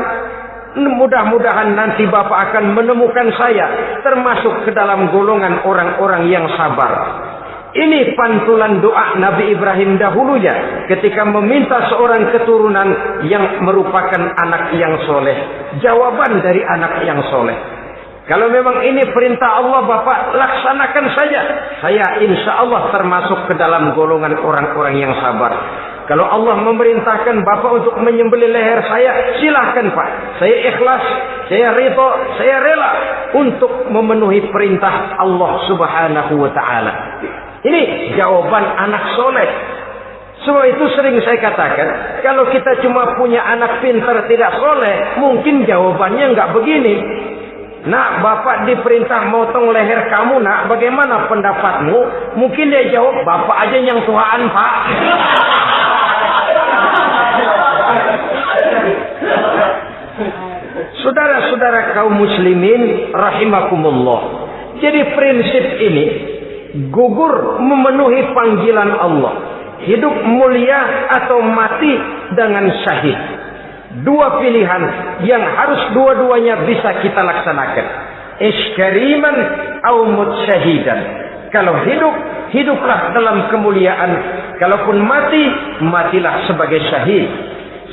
Mudah-mudahan nanti Bapak akan menemukan saya termasuk ke dalam golongan orang-orang yang sabar. Ini pantulan doa Nabi Ibrahim dahulunya ketika meminta seorang keturunan yang merupakan anak yang soleh. Jawaban dari anak yang soleh. Kalau memang ini perintah Allah Bapak, laksanakan saja. Saya insya Allah termasuk ke dalam golongan orang-orang yang sabar. Kalau Allah memerintahkan Bapak untuk menyembelih leher saya, silahkan Pak. Saya ikhlas, saya ridho, saya rela untuk memenuhi perintah Allah Subhanahu wa ta'ala. Ini jawaban anak soleh. Sebab itu sering saya katakan, kalau kita cuma punya anak pintar tidak soleh, mungkin jawabannya nggak begini. Nak, Bapak diperintah motong leher kamu, nak, bagaimana pendapatmu? Mungkin dia jawab, Bapak aja yang tuaan, Pak. Saudara-saudara kaum muslimin rahimakumullah. Jadi prinsip ini gugur memenuhi panggilan Allah. Hidup mulia atau mati dengan syahid. Dua pilihan yang harus dua-duanya bisa kita laksanakan. Iskariman au mut syahidan. Kalau hidup, hiduplah dalam kemuliaan. Kalaupun mati, matilah sebagai syahid.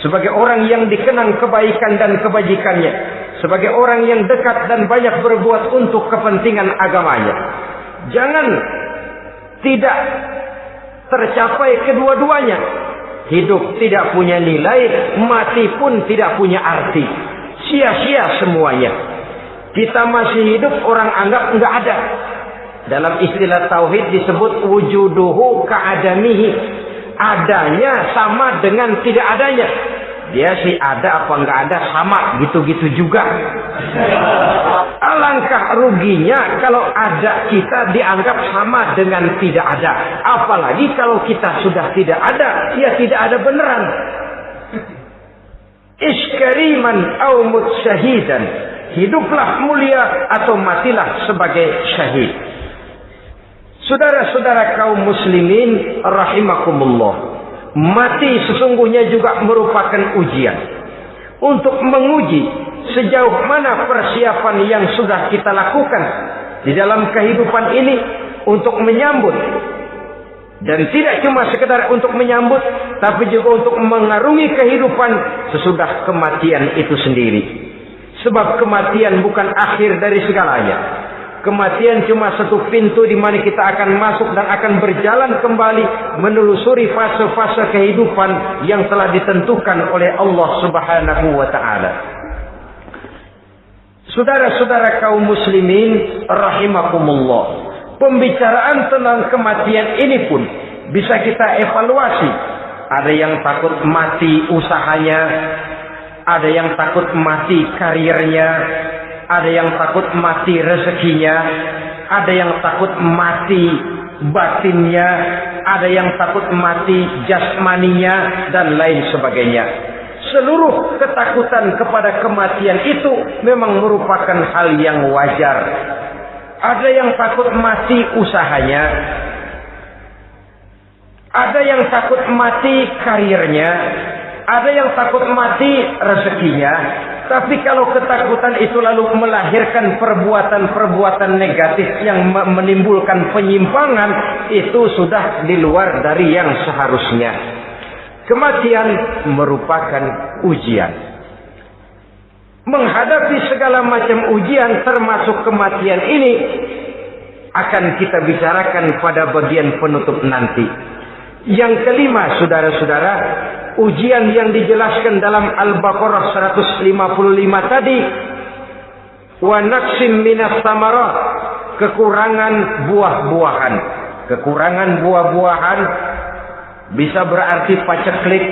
sebagai orang yang dikenang kebaikan dan kebajikannya, sebagai orang yang dekat dan banyak berbuat untuk kepentingan agamanya. Jangan tidak tercapai kedua-duanya. Hidup tidak punya nilai, mati pun tidak punya arti. Sia-sia semuanya. Kita masih hidup, orang anggap enggak ada. Dalam istilah tauhid disebut wujuduhu ka'adamihi. Adanya sama dengan tidak adanya. Dia sih ada apa enggak ada sama, gitu-gitu juga. Alangkah ruginya kalau ada kita dianggap sama dengan tidak ada. Apalagi kalau kita sudah tidak ada, ya tidak ada beneran. Iskariman au mut syahidan. Hiduplah mulia atau matilah sebagai syahid. Saudara-saudara kaum muslimin rahimakumullah. Mati sesungguhnya juga merupakan ujian. Untuk menguji sejauh mana persiapan yang sudah kita lakukan di dalam kehidupan ini untuk menyambut. Dan tidak cuma sekedar untuk menyambut, tapi juga untuk mengarungi kehidupan sesudah kematian itu sendiri. Sebab kematian bukan akhir dari segalanya. Kematian cuma satu pintu di mana kita akan masuk dan akan berjalan kembali menelusuri fase-fase kehidupan yang telah ditentukan oleh Allah Subhanahu wa taala. Saudara-saudara kaum muslimin rahimakumullah. Pembicaraan tentang kematian ini pun bisa kita evaluasi. Ada yang takut mati usahanya, ada yang takut mati karirnya, ada yang takut mati rezekinya, ada yang takut mati batinnya, ada yang takut mati jasmaninya, dan lain sebagainya. Seluruh ketakutan kepada kematian itu memang merupakan hal yang wajar. Ada yang takut mati usahanya, ada yang takut mati karirnya, ada yang takut mati rezekinya. Tapi kalau ketakutan itu lalu melahirkan perbuatan-perbuatan negatif yang menimbulkan penyimpangan, itu sudah di luar dari yang seharusnya. Kematian merupakan ujian. Menghadapi segala macam ujian termasuk kematian ini akan kita bicarakan pada bagian penutup nanti. Yang kelima, saudara-saudara, ujian yang dijelaskan dalam Al-Baqarah 155 tadi, wa naqsim minas samarat, kekurangan buah-buahan. Kekurangan buah-buahan bisa berarti paceklik.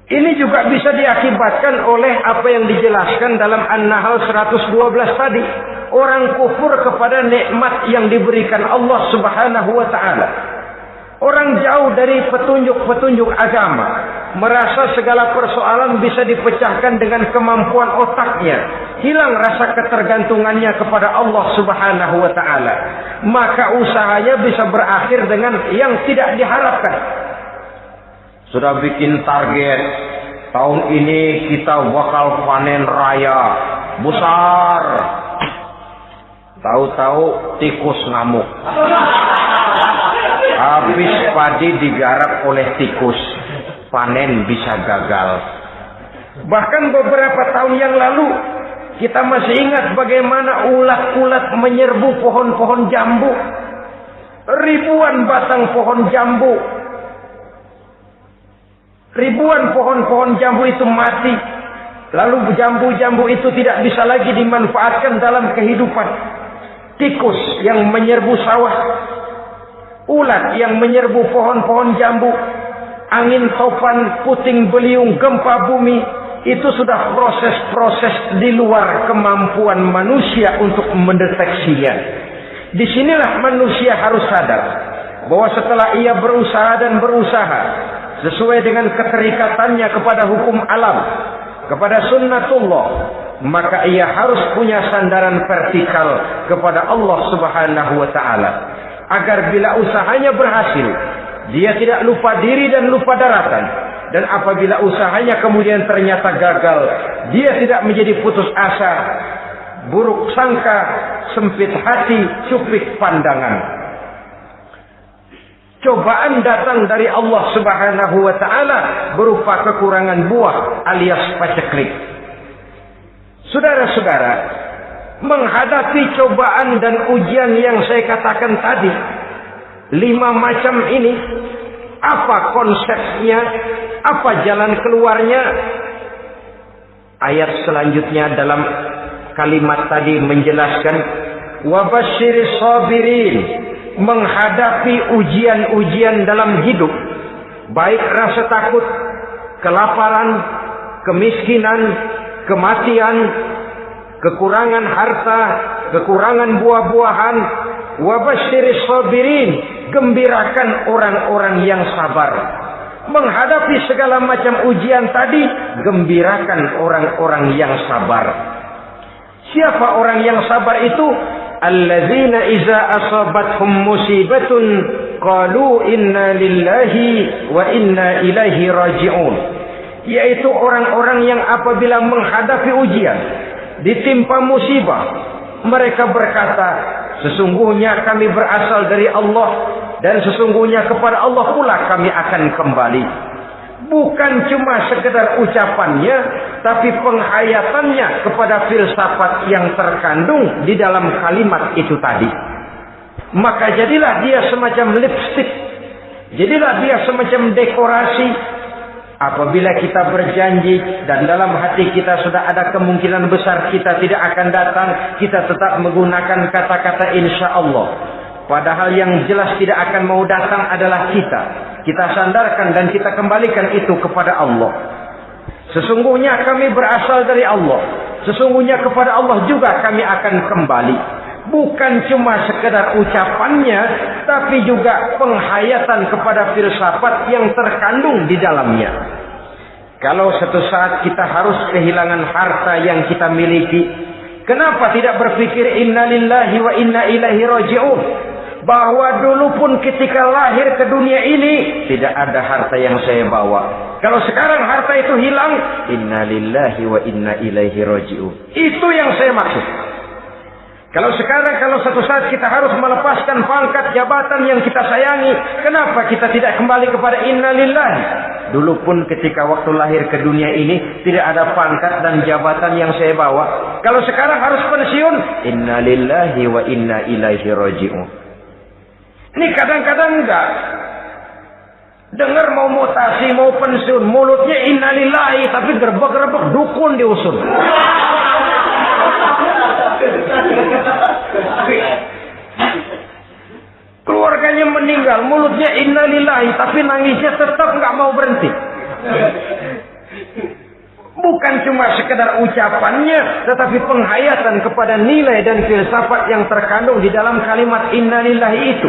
Ini juga bisa diakibatkan oleh apa yang dijelaskan dalam An-Nahl 112 tadi. Orang kufur kepada nikmat yang diberikan Allah Subhanahu wa taala. Orang jauh dari petunjuk-petunjuk agama, merasa segala persoalan bisa dipecahkan dengan kemampuan otaknya, hilang rasa ketergantungannya kepada Allah Subhanahu wa taala. Maka usahanya bisa berakhir dengan yang tidak diharapkan. Sudah bikin target, tahun ini kita bakal panen raya besar. Tahu-tahu tikus ngamuk. Habis padi digarap oleh tikus, panen bisa gagal. Bahkan beberapa tahun yang lalu, kita masih ingat bagaimana ulat-ulat menyerbu pohon-pohon jambu. Ribuan batang pohon jambu, ribuan pohon-pohon jambu itu mati. Lalu jambu-jambu itu tidak bisa lagi dimanfaatkan dalam kehidupan. Tikus yang menyerbu sawah, ulat yang menyerbu pohon-pohon jambu, angin topan, puting beliung, gempa bumi, itu sudah proses-proses di luar kemampuan manusia untuk mendeteksinya. Disinilah manusia harus sadar bahwa setelah ia berusaha dan berusaha sesuai dengan keterikatannya kepada hukum alam, kepada sunnatullah, maka ia harus punya sandaran vertikal kepada Allah Subhanahu wa taala. Agar bila usahanya berhasil, dia tidak lupa diri dan lupa daratan. Dan apabila usahanya kemudian ternyata gagal, dia tidak menjadi putus asa, buruk sangka, sempit hati, cuplik pandangan. Cobaan datang dari Allah Subhanahu wa taala berupa kekurangan buah alias paceklik. Saudara-saudara, menghadapi cobaan dan ujian yang saya katakan tadi, 5 macam ini, apa konsepnya, apa jalan keluarnya? Ayat selanjutnya dalam kalimat tadi menjelaskan, wabasyiris sabirin, menghadapi ujian-ujian dalam hidup, baik rasa takut, kelaparan, kemiskinan, kematian, kekurangan harta, kekurangan buah-buahan. Wabasyiris sabirin, gembirakan orang-orang yang sabar. Menghadapi segala macam ujian tadi, gembirakan orang-orang yang sabar. Siapa orang yang sabar itu? Alladzina iza asabathum musibatun qalu inna lillahi wa inna ilaihi raji'un. Yaitu orang-orang yang apabila menghadapi ujian, ditimpa musibah, mereka berkata, sesungguhnya kami berasal dari Allah dan sesungguhnya kepada Allah pula kami akan kembali. Bukan cuma sekedar ucapannya, tapi penghayatannya kepada filsafat yang terkandung di dalam kalimat itu tadi. Maka jadilah dia semacam lipstik, jadilah dia semacam dekorasi. Apabila kita berjanji dan dalam hati kita sudah ada kemungkinan besar kita tidak akan datang, kita tetap menggunakan kata-kata insya Allah. Padahal yang jelas tidak akan mau datang adalah kita. Kita sandarkan dan kita kembalikan itu kepada Allah. Sesungguhnya kami berasal dari Allah. Sesungguhnya kepada Allah juga kami akan kembali. Bukan cuma sekedar ucapannya, tapi juga penghayatan kepada filsafat yang terkandung di dalamnya. Kalau suatu saat kita harus kehilangan harta yang kita miliki, kenapa tidak berpikir inna lillahi wa inna ilaihi raji'un? Bahwa dulu pun ketika lahir ke dunia ini tidak ada harta yang saya bawa. Kalau sekarang harta itu hilang, inna lillahi wa inna ilaihi raji'un. Itu yang saya maksud. Kalau sekarang, kalau suatu saat kita harus melepaskan pangkat jabatan yang kita sayangi, kenapa kita tidak kembali kepada inna lillahi? Dulu pun ketika waktu lahir ke dunia ini tidak ada pangkat dan jabatan yang saya bawa. Kalau sekarang harus pensiun, inna lillahi wa inna ilaihi raji'un. Ini kadang-kadang enggak dengar mau mutasi, mau pensiun, mulutnya inna lillahi, tapi gerbek-gerbek dukun diusul. Keluarganya meninggal, mulutnya innalillahi, tapi nangisnya tetap nggak mau berhenti. Bukan cuma sekedar ucapannya, tetapi penghayatan kepada nilai dan filsafat yang terkandung di dalam kalimat innalillahi itu.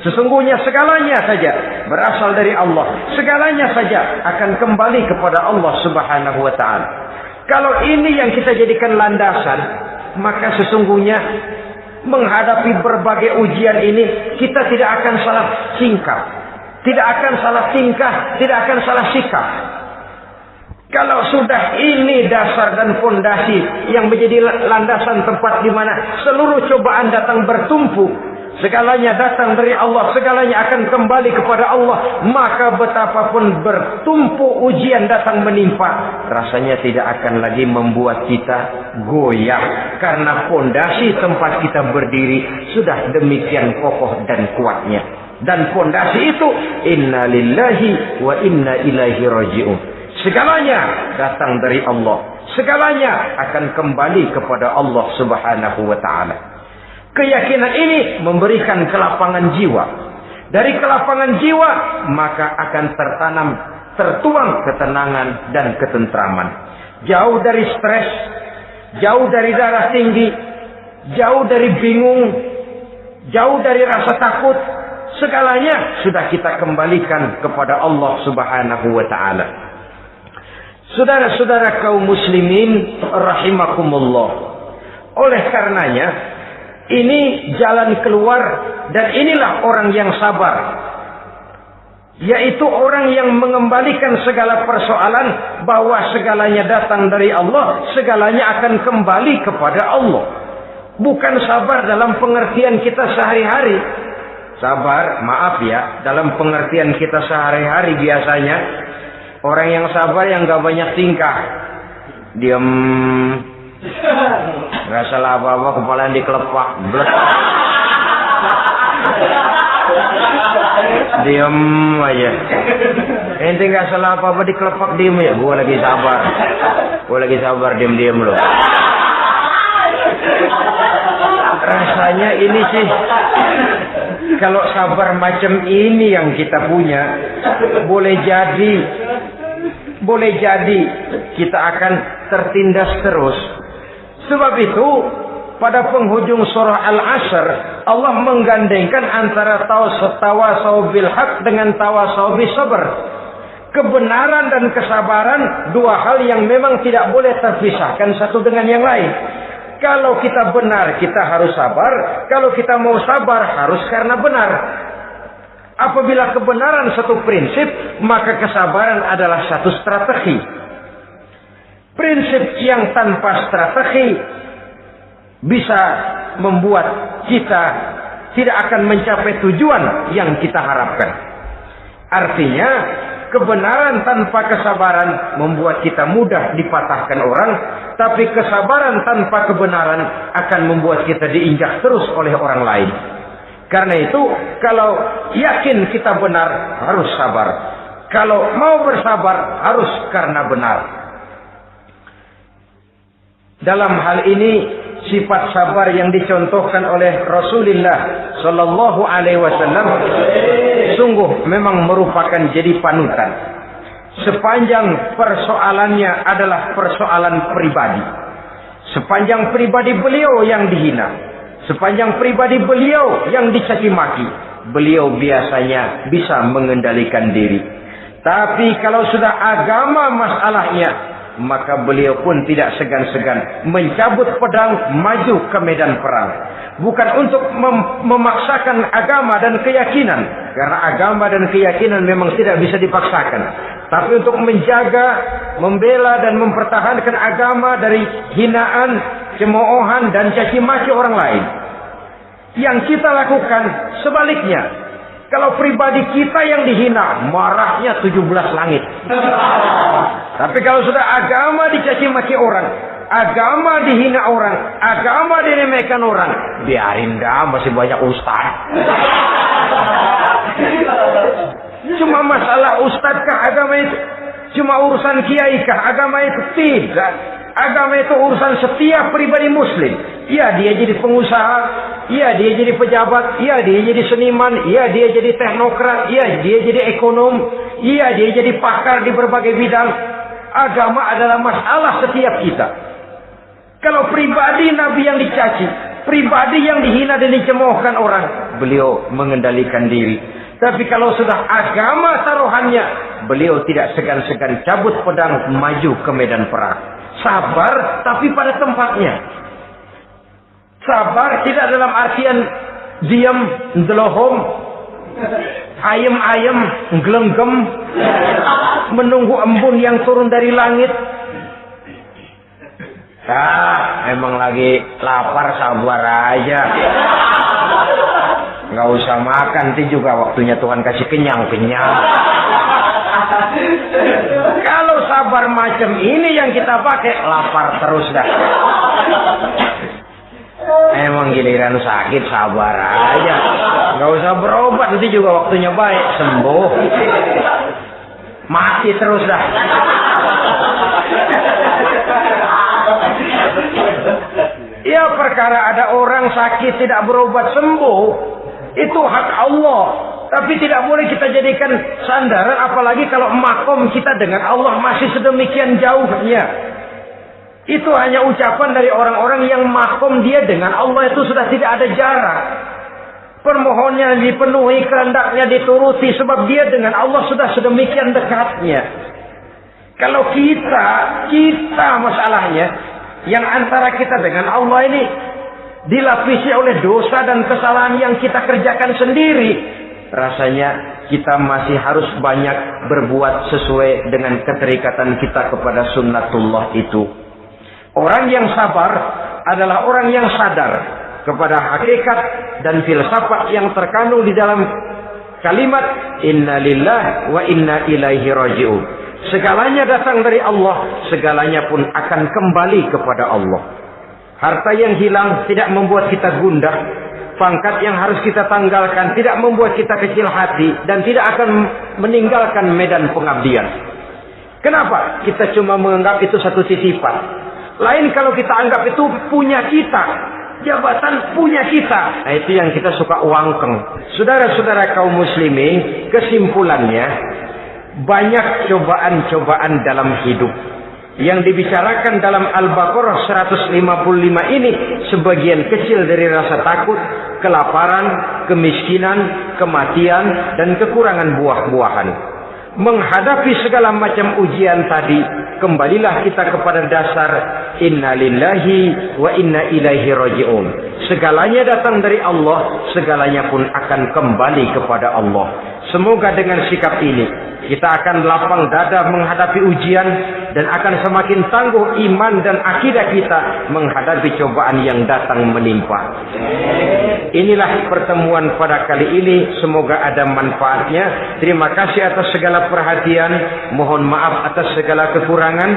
Sesungguhnya segalanya saja berasal dari Allah. Segalanya saja akan kembali kepada Allah Subhanahu wa ta'ala. Kalau ini yang kita jadikan landasan, maka sesungguhnya menghadapi berbagai ujian ini kita tidak akan salah singkap, tidak akan salah tingkah, tidak akan salah sikap. Kalau sudah ini dasar dan fondasi yang menjadi landasan tempat di mana seluruh cobaan datang bertumpu, segalanya datang dari Allah, segalanya akan kembali kepada Allah, maka betapapun bertumpu ujian datang menimpa, rasanya tidak akan lagi membuat kita goyah, karena fondasi tempat kita berdiri sudah demikian kokoh dan kuatnya. Dan fondasi itu inna lillahi wa inna ilaihi raji'un. Segalanya datang dari Allah, segalanya akan kembali kepada Allah Subhanahu wa ta'ala. Keyakinan ini memberikan kelapangan jiwa. Dari kelapangan jiwa, maka akan tertuang ketenangan dan ketentraman. Jauh dari stres, jauh dari darah tinggi, jauh dari bingung, jauh dari rasa takut. Segalanya sudah kita kembalikan kepada Allah Subhanahu wa ta'ala. Saudara-saudara kaum muslimin rahimakumullah. Oleh karenanya, ini jalan keluar dan inilah orang yang sabar. Yaitu orang yang mengembalikan segala persoalan bahwa segalanya datang dari Allah, segalanya akan kembali kepada Allah. Bukan sabar dalam pengertian kita sehari-hari. Sabar, maaf ya, dalam pengertian kita sehari-hari biasanya orang yang sabar yang gak banyak tingkah, diam, gak salah apa-apa, kepala dikelepak, blek, diam aja. Ente gak salah apa-apa dikelepak, diem ya. Gue lagi sabar, diam-diam loh. Rasanya ini sih, kalau sabar macam ini yang kita punya, boleh jadi kita akan tertindas terus. Sebab itu pada penghujung surah Al-Asr, Allah menggandengkan antara tawasau bil haq dengan tawasau bis sabr. Kebenaran dan kesabaran, dua hal yang memang tidak boleh terpisahkan satu dengan yang lain. Kalau kita benar, kita harus sabar. Kalau kita mau sabar, harus karena benar. Apabila kebenaran satu prinsip, maka kesabaran adalah satu strategi. Prinsip yang tanpa strategi bisa membuat kita tidak akan mencapai tujuan yang kita harapkan. Artinya, kebenaran tanpa kesabaran membuat kita mudah dipatahkan orang, tapi kesabaran tanpa kebenaran akan membuat kita diinjak terus oleh orang lain. Karena itu, kalau yakin kita benar, harus sabar. Kalau mau bersabar, harus karena benar. Dalam hal ini, sifat sabar yang dicontohkan oleh Rasulullah Sallallahu Alaihi Wasallam sungguh memang merupakan jadi panutan. Sepanjang persoalannya adalah persoalan pribadi, sepanjang pribadi beliau yang dihina, sepanjang pribadi beliau yang dicaci maki, beliau biasanya bisa mengendalikan diri. Tapi kalau sudah agama masalahnya, maka beliau pun tidak segan-segan mencabut pedang, maju ke medan perang. Bukan untuk memaksakan agama dan keyakinan, karena agama dan keyakinan memang tidak bisa dipaksakan, tapi untuk menjaga, membela dan mempertahankan agama dari hinaan, cemoohan dan caci maki orang lain. Yang kita lakukan sebaliknya. Kalau pribadi kita yang dihina, marahnya 17 langit. Tapi kalau sudah agama dicaci maki orang, agama dihina orang, agama diremehkan orang, biarin dah, masih banyak ustaz. Cuma masalah ustaz kah agama itu? Cuma urusan kiai kah agama itu? Tidak. Agama itu urusan setiap pribadi muslim. Ya dia jadi pengusaha, ya dia jadi pejabat, ya dia jadi seniman, ya dia jadi teknokrat, ya dia jadi ekonom, ya dia jadi pakar di berbagai bidang. Agama adalah masalah setiap kita. Kalau pribadi Nabi yang dicaci, pribadi yang dihina dan dicemoohkan orang, beliau mengendalikan diri. Tapi kalau sudah agama taruhannya, beliau tidak segan-segan cabut pedang, maju ke medan perang. Sabar tapi pada tempatnya. Sabar tidak dalam artian diam, ndelohom, ayem-ayem, nggelenggem, menunggu embun yang turun dari langit. Emang lagi lapar, sabar aja. Nggak usah makan, nanti juga waktunya Tuhan kasih kenyang-kenyang. Kalau sabar macam ini yang kita pakai, lapar terus dah. Emang giliran sakit, sabar aja. Nggak usah berobat, nanti juga waktunya baik, sembuh. Mati terus dah. Ya perkara ada orang sakit tidak berobat sembuh, itu hak Allah. Tapi tidak boleh kita jadikan sandaran, apalagi kalau makom kita dengan Allah masih sedemikian jauhnya. Itu hanya ucapan dari orang-orang yang makom dia dengan Allah itu sudah tidak ada jarak. Permohonannya dipenuhi, kehendaknya dituruti, sebab dia dengan Allah sudah sedemikian dekatnya. Kalau kita masalahnya, yang antara kita dengan Allah ini dilapisi oleh dosa dan kesalahan yang kita kerjakan sendiri. Rasanya kita masih harus banyak berbuat sesuai dengan keterikatan kita kepada sunnatullah itu. Orang yang sabar adalah orang yang sadar kepada hakikat dan filsafat yang terkandung di dalam kalimat inna lillahi wa inna ilaihi raji'un. Segalanya datang dari Allah, segalanya pun akan kembali kepada Allah. Harta yang hilang tidak membuat kita gundah, pangkat yang harus kita tanggalkan tidak membuat kita kecil hati, dan tidak akan meninggalkan medan pengabdian. Kenapa? Kita cuma menganggap itu satu titipan. Lain kalau kita anggap itu punya kita, jabatan punya kita. Nah, itu yang kita suka uangkeng. Saudara-saudara kaum muslimin, kesimpulannya banyak cobaan-cobaan dalam hidup. Yang dibicarakan dalam Al-Baqarah 155 ini sebagian kecil dari rasa takut, kelaparan, kemiskinan, kematian, dan kekurangan buah-buahan. Menghadapi segala macam ujian tadi, kembalilah kita kepada dasar inna lillahi wa inna ilaihi raji'un. Segalanya datang dari Allah, segalanya pun akan kembali kepada Allah. Semoga dengan sikap ini kita akan lapang dada menghadapi ujian dan akan semakin tangguh iman dan akidah kita menghadapi cobaan yang datang menimpa. Inilah pertemuan pada kali ini, semoga ada manfaatnya. Terima kasih atas segala perhatian, mohon maaf atas segala kekurangan.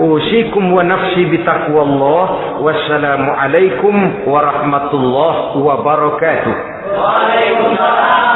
Usikum wa nafsi bitaqwallah. Wassalamualaikum warahmatullahi wabarakatuh. Waalaikumsalam.